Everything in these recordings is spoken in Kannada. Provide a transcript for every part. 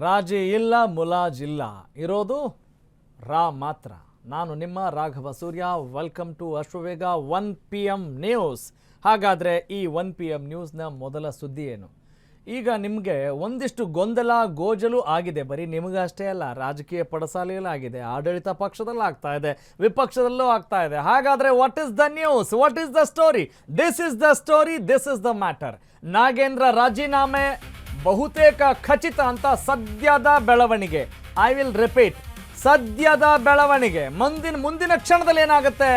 ರಾಜಿ ಇಲ್ಲ ಮುಲಾಜಿಲ್ಲ ಇರೋದು ರಾ ಮಾತ್ರ. ನಾನು ನಿಮ್ಮ Raghava Surya. Welcome to Ashwavega 1 PM news. ಹಾಗಾದರೆ ಈ 1 PM ನ್ಯೂಸ್ನ ಮೊದಲ ಸುದ್ದಿ ಏನು? ಈಗ ನಿಮಗೆ ಒಂದಿಷ್ಟು ಗೊಂದಲ ಗೋಜಲು ಆಗಿದೆ. ಬರೀ ನಿಮಗಷ್ಟೇ ಅಲ್ಲ, ರಾಜಕೀಯ ಪಡಸಾಲೆಯಲ್ಲಿ ಆಗಿದೆ, ಆಡಳಿತ ಪಕ್ಷದಲ್ಲೂ ಆಗ್ತಾ ಇದೆ, ವಿಪಕ್ಷದಲ್ಲೂ ಆಗ್ತಾ ಇದೆ. ಹಾಗಾದರೆ what is the news? What is the story? This is the story, this is the matter. Nagendra ರಾಜೀನಾಮೆ ಬಹುತೇಕ ಖಚಿತ ಅಂತ ಸದ್ಯದ ಬೆಳವಣಿಗೆ. ಐ ವಿಲ್ ರಿಪೀಟ್, ಸದ್ಯದ ಬೆಳವಣಿಗೆ. ಮುಂದಿನ ಕ್ಷಣದಲ್ಲಿ ಏನಾಗುತ್ತೆ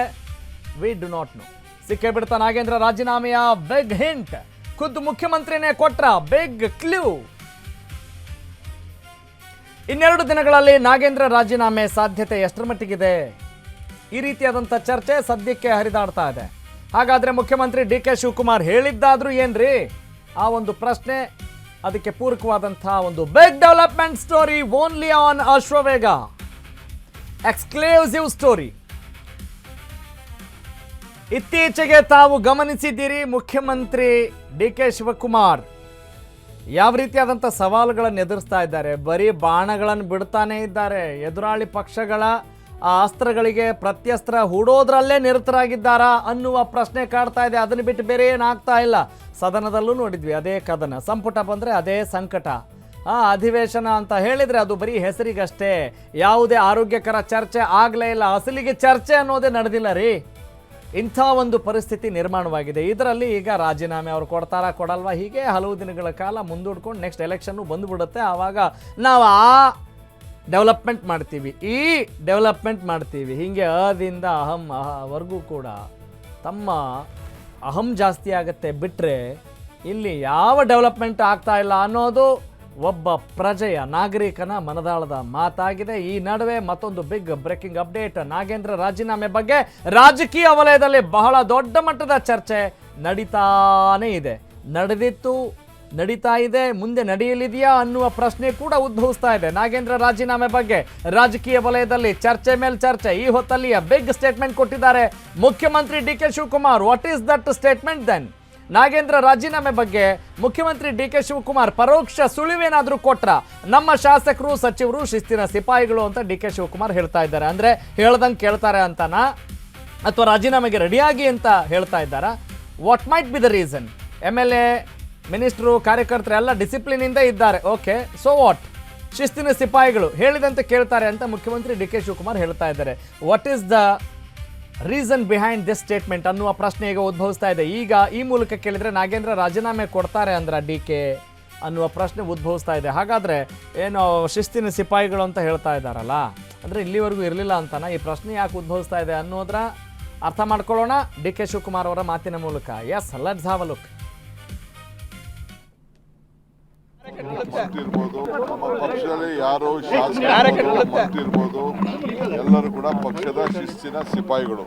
ವಿ ಡು ನಾಟ್ ನೋ. ಸಿಕ್ಕೇ ಬಿಡ್ತಾ ನಾಗೇಂದ್ರ ರಾಜೀನಾಮೆಯ ಬಿಗ್ ಹಿಂಟ್. ಖುದ್ದು ಮುಖ್ಯಮಂತ್ರಿನೇ ಕೊಟ್ರ ಬಿಗ್ ಕ್ಲೂ. ಇನ್ನೆರಡು ದಿನಗಳಲ್ಲಿ ನಾಗೇಂದ್ರ ರಾಜೀನಾಮೆ ಸಾಧ್ಯತೆ ಎಷ್ಟರ ಮಟ್ಟಿಗಿದೆ? ಈ ರೀತಿಯಾದಂಥ ಚರ್ಚೆ ಸದ್ಯಕ್ಕೆ ಹರಿದಾಡ್ತಾ ಇದೆ. ಹಾಗಾದ್ರೆ ಮುಖ್ಯಮಂತ್ರಿ DK ಶಿವಕುಮಾರ್ ಹೇಳಿದ್ದಾದ್ರೂ ಏನ್ರಿ? ಆ ಒಂದು ಪ್ರಶ್ನೆ, ಅದಕ್ಕೆ ಪೂರಕವಾದಂತಹ ಒಂದು big development story only on Ashwavega. Exclusive story. ಇತ್ತೀಚೆಗೆ ತಾವು ಗಮನಿಸಿದ್ದೀರಿ, ಮುಖ್ಯಮಂತ್ರಿ DK ಶಿವಕುಮಾರ್ ಯಾವ ರೀತಿಯಾದಂಥ ಸವಾಲುಗಳನ್ನು ಎದುರಿಸ್ತಾ ಇದ್ದಾರೆ. ಬರೀ ಬಾಣಗಳನ್ನು ಬಿಡ್ತಾನೆ ಇದ್ದಾರೆ. ಎದುರಾಳಿ ಪಕ್ಷಗಳ ಆ ಅಸ್ತ್ರಗಳಿಗೆ ಪ್ರತ್ಯಸ್ತ್ರ ಹೂಡೋದ್ರಲ್ಲೇ ನಿರತರಾಗಿದ್ದಾರಾ ಅನ್ನುವ ಪ್ರಶ್ನೆ ಕಾಡ್ತಾ ಇದೆ. ಅದನ್ನು ಬಿಟ್ಟು ಬೇರೆ ಏನಾಗ್ತಾ ಇಲ್ಲ. ಸದನದಲ್ಲೂ ನೋಡಿದ್ವಿ ಅದೇ ಕದನ. ಸಂಪುಟ ಬಂದರೆ ಅದೇ ಸಂಕಟ. ಅಧಿವೇಶನ ಅಂತ ಹೇಳಿದರೆ ಅದು ಬರೀ ಹೆಸರಿಗಷ್ಟೇ. ಯಾವುದೇ ಆರೋಗ್ಯಕರ ಚರ್ಚೆ ಆಗಲೇ ಇಲ್ಲ. ಅಸಲಿಗೆ ಚರ್ಚೆ ಅನ್ನೋದೇ ನಡೆದಿಲ್ಲ ರೀ. ಇಂಥ ಒಂದು ಪರಿಸ್ಥಿತಿ ನಿರ್ಮಾಣವಾಗಿದೆ. ಇದರಲ್ಲಿ ಈಗ ರಾಜೀನಾಮೆ ಅವ್ರು ಕೊಡ್ತಾರಾ ಕೊಡಲ್ವಾ, ಹೀಗೆ ಹಲವು ದಿನಗಳ ಕಾಲ ಮುಂದೂಡ್ಕೊಂಡು ನೆಕ್ಸ್ಟ್ ಎಲೆಕ್ಷನ್ನು ಬಂದುಬಿಡುತ್ತೆ. ಆವಾಗ ನಾವು ಆ ಡೆವಲಪ್ಮೆಂಟ್ ಮಾಡ್ತೀವಿ, ಈ ಡೆವಲಪ್ಮೆಂಟ್ ಮಾಡ್ತೀವಿ. ಹೀಗೆ ಅದಿಂದ ಅಹಂವರೆಗೂ ಕೂಡ ತಮ್ಮ ಅಹಂ ಜಾಸ್ತಿ ಆಗುತ್ತೆ. ಬಿಟ್ಟರೆ ಇಲ್ಲಿ ಯಾವ ಡೆವಲಪ್ಮೆಂಟ್ ಆಗ್ತಾ ಇಲ್ಲ ಅನ್ನೋದು ಒಬ್ಬ ಪ್ರಜೆಯ, ನಾಗರಿಕನ ಮನದಾಳದ ಮಾತಾಗಿದೆ. ಈ ನಡುವೆ ಮತ್ತೊಂದು ಬಿಗ್ ಬ್ರೇಕಿಂಗ್ ಅಪ್ಡೇಟ್. ನಾಗೇಂದ್ರ ರಾಜೀನಾಮೆ ಬಗ್ಗೆ ರಾಜಕೀಯ ವಲಯದಲ್ಲಿ ಬಹಳ ದೊಡ್ಡ ಮಟ್ಟದ ಚರ್ಚೆ ನಡೀತಾನೇ ಇದೆ. ನಡೆದಿತ್ತು, ನಡೀತಾ ಇದೆ, ಮುಂದೆ ನಡೆಯಲಿದೆಯಾ ಅನ್ನುವ ಪ್ರಶ್ನೆ ಕೂಡ ಉದ್ಭವಿಸ್ತಾ ಇದೆ. ನಾಗೇಂದ್ರ ರಾಜೀನಾಮೆ ಬಗ್ಗೆ ರಾಜಕೀಯ ವಲಯದಲ್ಲಿ ಚರ್ಚೆ ಮೇಲೆ ಚರ್ಚೆ. ಈ ಹೊತ್ತಲ್ಲಿ ಬಿಗ್ ಸ್ಟೇಟ್ಮೆಂಟ್ ಕೊಟ್ಟಿದ್ದಾರೆ ಮುಖ್ಯಮಂತ್ರಿ DK Shivakumar. What is that statement then? Nagendra ರಾಜೀನಾಮೆ ಬಗ್ಗೆ ಮುಖ್ಯಮಂತ್ರಿ DK ಶಿವಕುಮಾರ್ ಪರೋಕ್ಷ ಸುಳಿವೇನಾದರೂ ಕೊಟ್ರ? ನಮ್ಮ ಶಾಸಕರು, ಸಚಿವರು ಶಿಸ್ತಿನ ಸಿಪಾಯಿಗಳು ಅಂತ DK ಶಿವಕುಮಾರ್ ಹೇಳ್ತಾ ಇದ್ದಾರೆ. ಅಂದ್ರೆ ಹೇಳ್ದಂಗೆ ಕೇಳ್ತಾರೆ ಅಂತನಾ, ಅಥವಾ ರಾಜೀನಾಮೆಗೆ ರೆಡಿಯಾಗಿ ಅಂತ ಹೇಳ್ತಾ ಇದ್ದಾರಾ? What might be the reason? MLA, minister, ಕಾರ್ಯಕರ್ತರು ಎಲ್ಲ ಡಿಸಿಪ್ಲಿನ್ ಇಂದ ಇದ್ದಾರೆ. Okay, so what? ಶಿಸ್ತಿನ ಸಿಪಾಯಿಗಳು ಹೇಳಿದಂತೆ ಕೇಳ್ತಾರೆ ಅಂತ ಮುಖ್ಯಮಂತ್ರಿ DK ಶಿವಕುಮಾರ್ ಹೇಳ್ತಾ ಇದ್ದಾರೆ. What is the reason behind this statement ಅನ್ನುವ ಪ್ರಶ್ನೆ ಈಗ ಉದ್ಭವಿಸ್ತಾ ಇದೆ. ಈಗ ಈ ಮೂಲಕ ಕೇಳಿದರೆ ನಾಗೇಂದ್ರ ರಾಜೀನಾಮೆ ಕೊಡ್ತಾರೆ ಅಂದ್ರೆ DK ಅನ್ನುವ ಪ್ರಶ್ನೆ ಉದ್ಭವಿಸ್ತಾ ಇದೆ. ಹಾಗಾದರೆ ಏನು ಶಿಸ್ತಿನ ಸಿಪಾಯಿಗಳು ಅಂತ ಹೇಳ್ತಾ ಇದ್ದಾರಲ್ಲ, ಅಂದರೆ ಇಲ್ಲಿವರೆಗೂ ಇರಲಿಲ್ಲ ಅಂತನಾ? ಈ ಪ್ರಶ್ನೆ ಯಾಕೆ ಉದ್ಭವಿಸ್ತಾ ಇದೆ ಅನ್ನೋದ್ರ ಅರ್ಥ ಮಾಡ್ಕೊಳ್ಳೋಣ DK ಶಿವಕುಮಾರ್ ಅವರ ಮಾತಿನ ಮೂಲಕ. Yes, let's have a look. ಇರ್ಬೋದು, ನಮ್ಮ ಪಕ್ಷದಲ್ಲಿ ಯಾರು ಶಾಸಕರು, ಮಂತ್ರಿ ಇರ್ಬೋದು, ಎಲ್ಲರೂ ಕೂಡ ಪಕ್ಷದ ಶಿಸ್ತಿನ ಸಿಪಾಯಿಗಳು.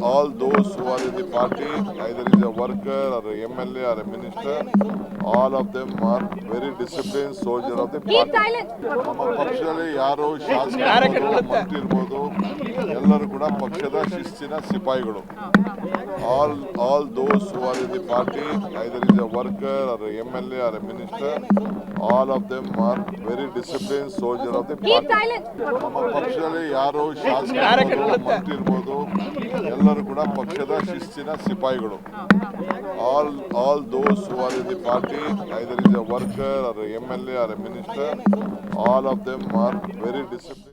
All those who are in the party, either is a worker or MLA or a minister, all of them are very discipline soldier of the party. ನಮ್ಮ ಪಕ್ಷದಲ್ಲಿ ಯಾರು ಶಾಸಕರು, ಮಂತ್ರಿ ಇರ್ಬೋದು, ಎಲ್ಲರೂ ಕೂಡ ಪಕ್ಷದ ಶಿಸ್ತಿನ ಸಿಪಾಯಿಗಳು. All those who are in the party, either is a worker or MLA or a minister, all of them are very discipline soldier of the party. ನಮ್ಮ ಪಕ್ಷದಲ್ಲಿ ಯಾರು ಶಾಸಕರು, ಮಂತ್ರಿ ಇರ್ಬೋದು, ಎಲ್ಲರೂ ಕೂಡ ಪಕ್ಷದ ಶಿಸ್ತಿನ ಸಿಪಾಯಿಗಳು. All those who are in the party, either is a worker or MLA or a minister, all of them are very discipline